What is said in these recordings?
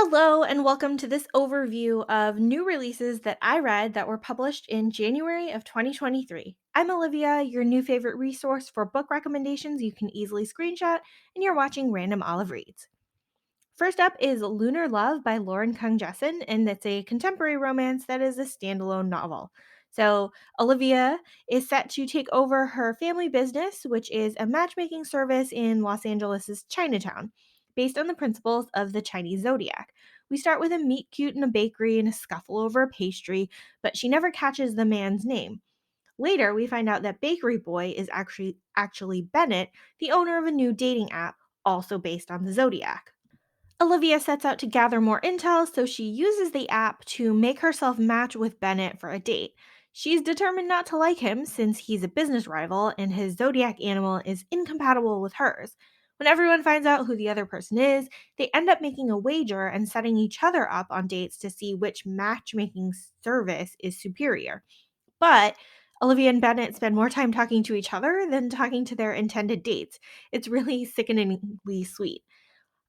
Hello, and welcome to this overview of new releases that I read that were published in January of 2023. I'm Olivia, your new favorite resource for book recommendations you can easily screenshot, and you're watching Random Olive Reads. First up is Lunar Love by Lauren Kung Jessen, and it's a contemporary romance that is a standalone novel. So, Olivia is set to take over her family business, which is a matchmaking service in Los Angeles' Chinatown, based on the principles of the Chinese zodiac. We start with a meet cute in a bakery and a scuffle over a pastry, but she never catches the man's name. Later, we find out that Bakery Boy is actually Bennett, the owner of a new dating app, also based on the zodiac. Olivia sets out to gather more intel, so she uses the app to make herself match with Bennett for a date. She's determined not to like him since he's a business rival and his zodiac animal is incompatible with hers. When everyone finds out who the other person is, they end up making a wager and setting each other up on dates to see which matchmaking service is superior. But Olivia and Bennett spend more time talking to each other than talking to their intended dates. It's really sickeningly sweet.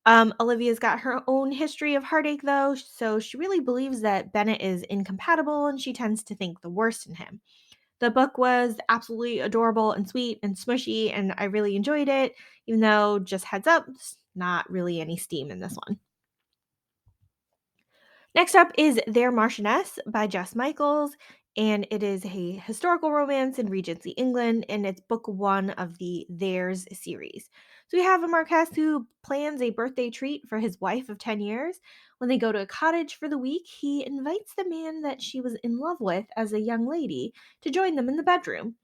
Olivia's got her own history of heartache, though, so she really believes that Bennett is incompatible and she tends to think the worst in him. The book was absolutely adorable and sweet and smushy, and I really enjoyed it, even though, just heads up, not really any steam in this one. Next up is Their Marchioness by Jess Michaels, and it is a historical romance in Regency England, and it's book one of the Theirs series. So we have a Marquess who plans a birthday treat for his wife of 10 years. When they go to a cottage for the week, he invites the man that she was in love with as a young lady to join them in the bedroom.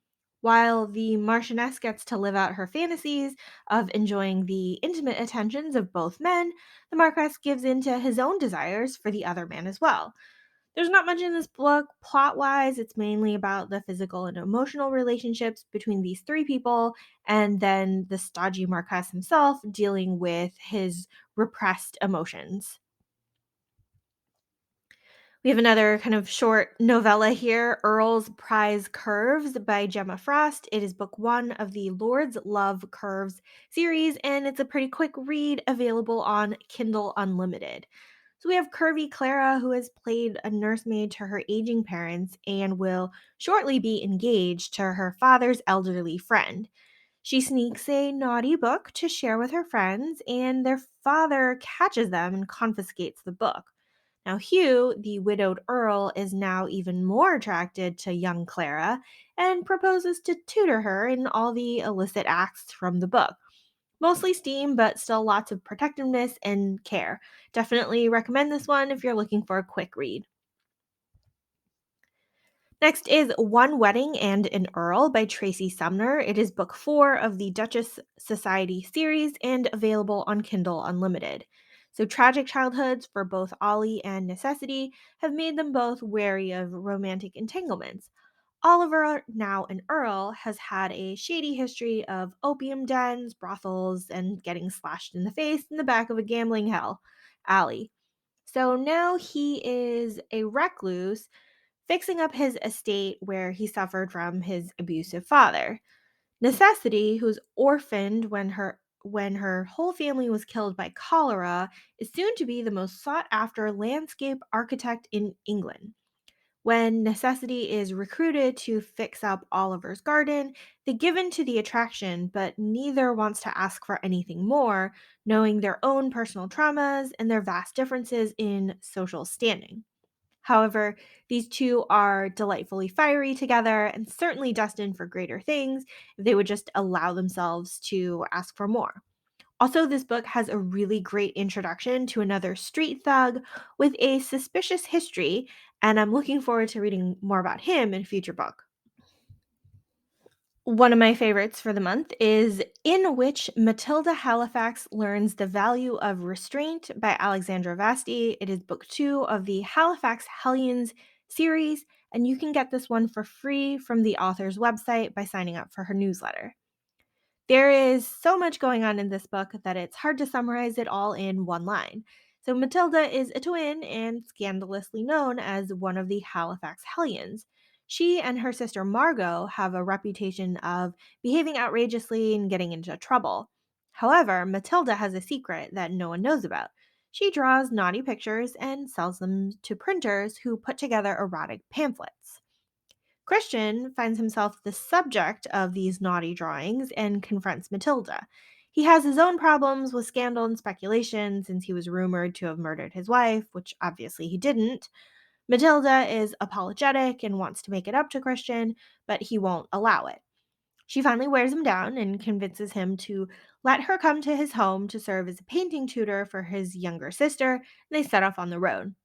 While the Marchioness gets to live out her fantasies of enjoying the intimate attentions of both men, the Marquess gives in to his own desires for the other man as well. There's not much in this book plot wise. It's mainly about the physical and emotional relationships between these three people, and then the stodgy Marquess himself dealing with his repressed emotions. We have another kind of short novella here, Earl's Prize Curves by Gemma Frost. It is book one of the Lord's Love Curves series, and it's a pretty quick read available on Kindle Unlimited. So we have curvy Clara, who has played a nursemaid to her aging parents and will shortly be engaged to her father's elderly friend. She sneaks a naughty book to share with her friends, and their father catches them and confiscates the book. Now, Hugh, the widowed earl, is now even more attracted to young Clara and proposes to tutor her in all the illicit acts from the book. Mostly steam, but still lots of protectiveness and care. Definitely recommend this one if you're looking for a quick read. Next is One Wedding and an Earl by Tracy Sumner. It is book four of the Duchess Society series and available on Kindle Unlimited. So, tragic childhoods for both Ollie and Necessity have made them both wary of romantic entanglements. Oliver, now an Earl, has had a shady history of opium dens, brothels, and getting slashed in the face in the back of a gambling hell alley. So now he is a recluse fixing up his estate where he suffered from his abusive father. Necessity, who's orphaned when her whole family was killed by cholera, is soon to be the most sought after landscape architect in England. When Necessity is recruited to fix up Oliver's garden, they give in to the attraction, but neither wants to ask for anything more, knowing their own personal traumas and their vast differences in social standing. However, these two are delightfully fiery together and certainly destined for greater things if they would just allow themselves to ask for more. Also, this book has a really great introduction to another street thug with a suspicious history, and I'm looking forward to reading more about him in a future book. One of my favorites for the month is In Which Matilda Halifax Learns the Value of Restraint by Alexandra Vasti. It is book two of the Halifax Hellions series, and you can get this one for free from the author's website by signing up for her newsletter. There is so much going on in this book that it's hard to summarize it all in one line. So, Matilda is a twin and scandalously known as one of the Halifax Hellions. She and her sister Margot have a reputation of behaving outrageously and getting into trouble. However, Matilda has a secret that no one knows about. She draws naughty pictures and sells them to printers who put together erotic pamphlets. Christian finds himself the subject of these naughty drawings and confronts Matilda. He has his own problems with scandal and speculation since he was rumored to have murdered his wife, which obviously he didn't. Matilda is apologetic and wants to make it up to Christian, but he won't allow it. She finally wears him down and convinces him to let her come to his home to serve as a painting tutor for his younger sister, and they set off on the road.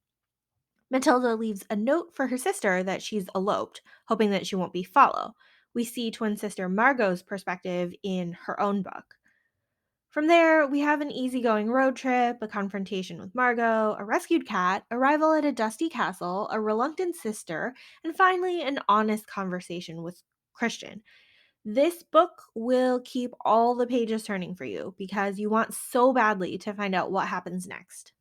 Matilda leaves a note for her sister that she's eloped, hoping that she won't be followed. We see twin sister Margot's perspective in her own book. From there, we have an easygoing road trip, a confrontation with Margot, a rescued cat, arrival at a dusty castle, a reluctant sister, and finally an honest conversation with Christian. This book will keep all the pages turning for you because you want so badly to find out what happens next.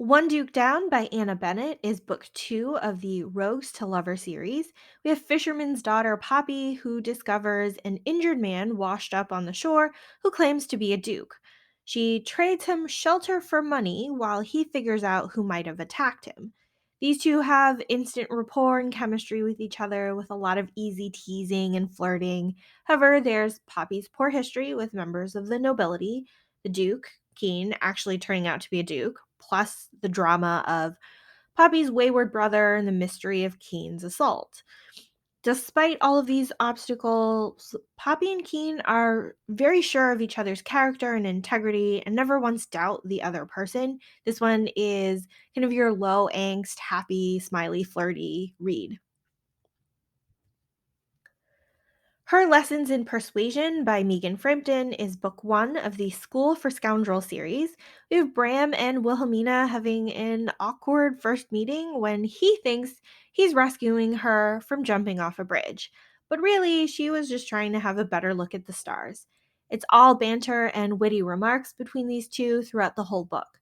One Duke Down by Anna Bennett is book two of the Rogues to Lover series. We have fisherman's daughter Poppy, who discovers an injured man washed up on the shore who claims to be a duke. She trades him shelter for money while he figures out who might have attacked him. These two have instant rapport and chemistry with each other, with a lot of easy teasing and flirting. However, there's Poppy's poor history with members of the nobility, the Duke, Keen, actually turning out to be a duke, plus the drama of Poppy's wayward brother and the mystery of Keen's assault. Despite all of these obstacles, Poppy and Keen are very sure of each other's character and integrity and never once doubt the other person. This one is kind of your low angst, happy, smiley, flirty read. Her Lessons in Persuasion by Megan Frampton is book one of the School for Scoundrels series. We have Bram and Wilhelmina having an awkward first meeting when he thinks he's rescuing her from jumping off a bridge. But really, she was just trying to have a better look at the stars. It's all banter and witty remarks between these two throughout the whole book.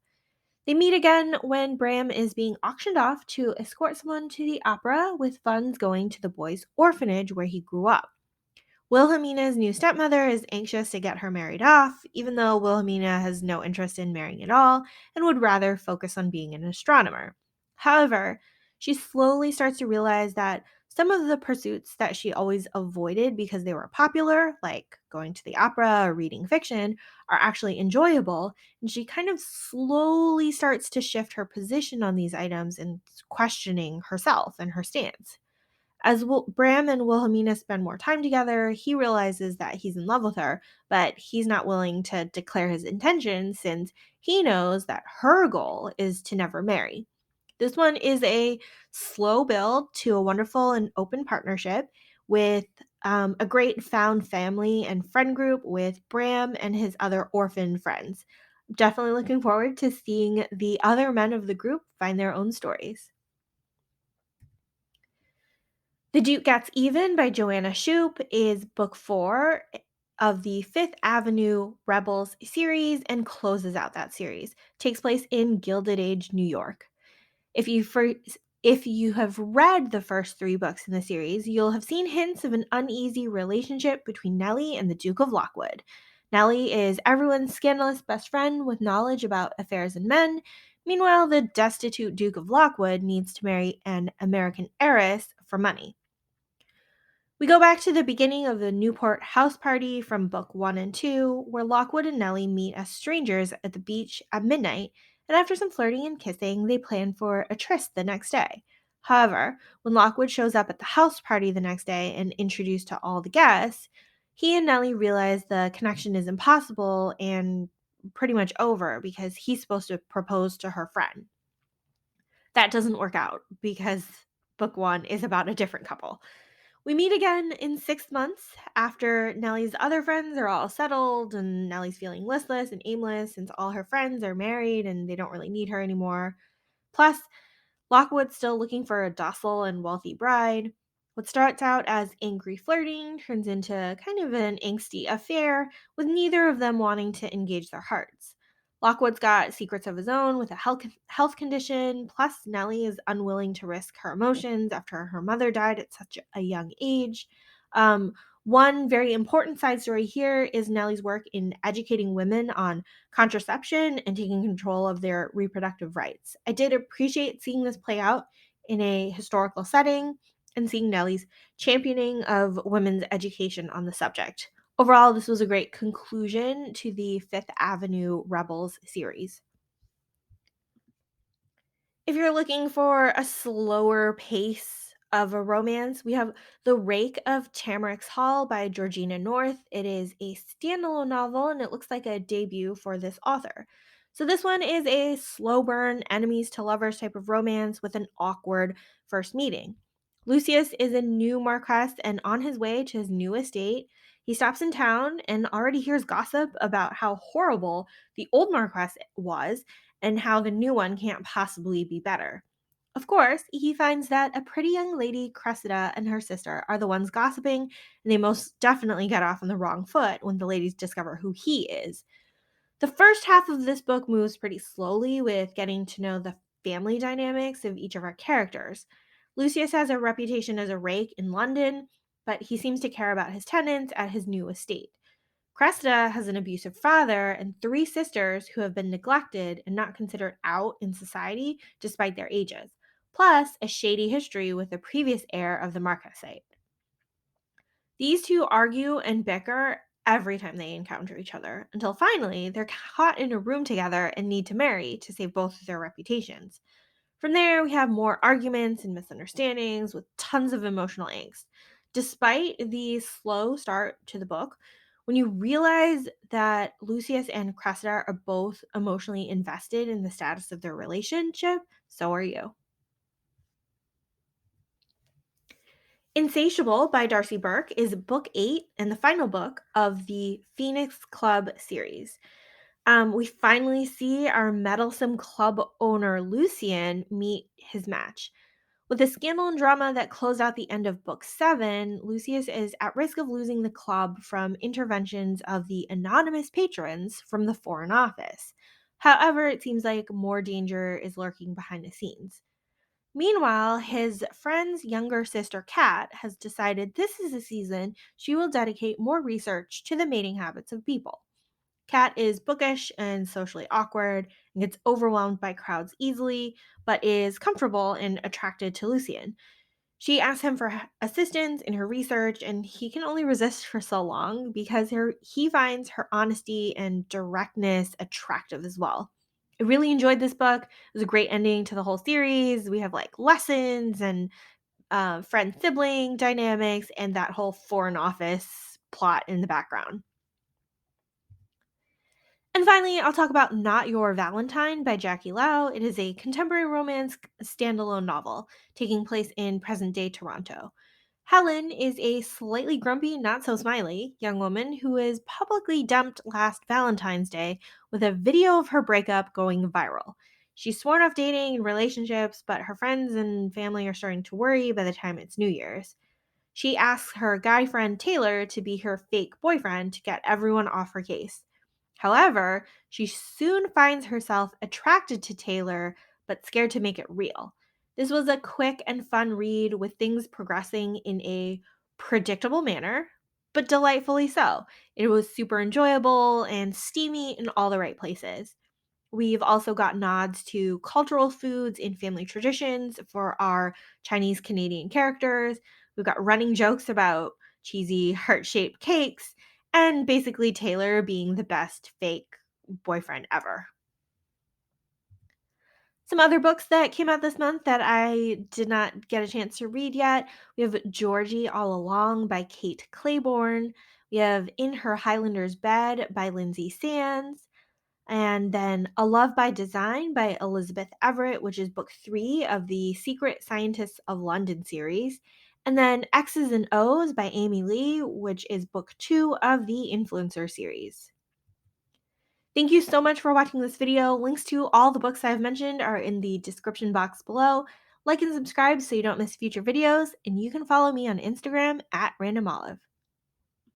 They meet again when Bram is being auctioned off to escort someone to the opera with funds going to the boy's orphanage where he grew up. Wilhelmina's new stepmother is anxious to get her married off, even though Wilhelmina has no interest in marrying at all and would rather focus on being an astronomer. However, she slowly starts to realize that some of the pursuits that she always avoided because they were popular, like going to the opera or reading fiction, are actually enjoyable, and she kind of slowly starts to shift her position on these items and questioning herself and her stance. As Bram and Wilhelmina spend more time together, he realizes that he's in love with her, but he's not willing to declare his intentions since he knows that her goal is to never marry. This one is a slow build to a wonderful and open partnership with a great found family and friend group with Bram and his other orphan friends. Definitely looking forward to seeing the other men of the group find their own stories. The Duke Gets Even by Joanna Shoup is book four of the Fifth Avenue Rebels series and closes out that series. Takes place in Gilded Age, New York. If you for, if you have read the first three books in the series, you'll have seen hints of an uneasy relationship between Nellie and the Duke of Lockwood. Nellie is everyone's scandalous best friend with knowledge about affairs and men. Meanwhile, the destitute Duke of Lockwood needs to marry an American heiress for money. We go back to the beginning of the Newport house party from book one and two, where Lockwood and Nellie meet as strangers at the beach at midnight, and after some flirting and kissing, they plan for a tryst the next day. However, when Lockwood shows up at the house party the next day and introduced to all the guests, he and Nellie realize the connection is impossible and pretty much over because he's supposed to propose to her friend. That doesn't work out because book one is about a different couple. We meet again in 6 months after Nellie's other friends are all settled and Nellie's feeling listless and aimless since all her friends are married and they don't really need her anymore. Plus, Lockwood's still looking for a docile and wealthy bride. What starts out as angry flirting turns into kind of an angsty affair, with neither of them wanting to engage their hearts. Lockwood's got secrets of his own with a health condition, plus, Nellie is unwilling to risk her emotions after her mother died at such a young age. Um, One very important side story here is Nellie's work in educating women on contraception and taking control of their reproductive rights. I did appreciate seeing this play out in a historical setting and seeing Nellie's championing of women's education on the subject. Overall, this was a great conclusion to the Fifth Avenue Rebels series. If you're looking for a slower pace of a romance, we have The Rake of Tamarix Hall by Georgina North. It is a standalone novel and it looks like a debut for this author. So, this one is a slow burn, enemies to lovers type of romance with an awkward first meeting. Lucius is a new Marquess and on his way to his new estate. He stops in town and already hears gossip about how horrible the old Marquess was and how the new one can't possibly be better. Of course, he finds that a pretty young lady, Cressida, and her sister are the ones gossiping, and they most definitely get off on the wrong foot when the ladies discover who he is. The first half of this book moves pretty slowly with getting to know the family dynamics of each of our characters. Lucius has a reputation as a rake in London, but he seems to care about his tenants at his new estate. Cressida has an abusive father and three sisters who have been neglected and not considered out in society despite their ages, plus a shady history with the previous heir of the Marquisate. These two argue and bicker every time they encounter each other until finally they're caught in a room together and need to marry to save both of their reputations. From there, we have more arguments and misunderstandings with tons of emotional angst. Despite the slow start to the book, when you realize that Lucius and Cressida are both emotionally invested in the status of their relationship, so are you. Insatiable by Darcy Burke is book 8 and the final book of the Phoenix Club series. We finally see our meddlesome club owner Lucian meet his match. With the scandal and drama that closed out the end of Book 7, Lucius is at risk of losing the club from interventions of the anonymous patrons from the Foreign Office. However, it seems like more danger is lurking behind the scenes. Meanwhile, his friend's younger sister, Kat, has decided this is a season she will dedicate more research to the mating habits of people. Kat is bookish and socially awkward and gets overwhelmed by crowds easily, but is comfortable and attracted to Lucian. She asks him for assistance in her research, and he can only resist for so long because he finds her honesty and directness attractive as well. I really enjoyed this book. It was a great ending to the whole series. We have like lessons and friend sibling dynamics and that whole foreign office plot in the background. And finally, I'll talk about Not Your Valentine by Jackie Lau. It is a contemporary romance standalone novel taking place in present day Toronto. Helen is a slightly grumpy, not so smiley young woman who is publicly dumped last Valentine's Day with a video of her breakup going viral. She's sworn off dating and relationships, but her friends and family are starting to worry by the time it's New Year's. She asks her guy friend Taylor to be her fake boyfriend to get everyone off her case. However, she soon finds herself attracted to Taylor, but scared to make it real. This was a quick and fun read with things progressing in a predictable manner, but delightfully so. It was super enjoyable and steamy in all the right places. We've also got nods to cultural foods in family traditions for our Chinese Canadian characters. We've got running jokes about cheesy heart shaped cakes, and basically Taylor being the best fake boyfriend ever. Some other books that came out this month that I did not get a chance to read yet. We have Georgie All Along by Kate Claiborne. We have In Her Highlander's Bed by Lindsay Sands. And then A Love by Design by Elizabeth Everett, which is book 3 of the Secret Scientists of London series. And then X's and O's by Amy Lee, which is book 2 of the Influencer series. Thank you so much for watching this video. Links to all the books I've mentioned are in the description box below. Like and subscribe so you don't miss future videos, and you can follow me on Instagram at randomolive.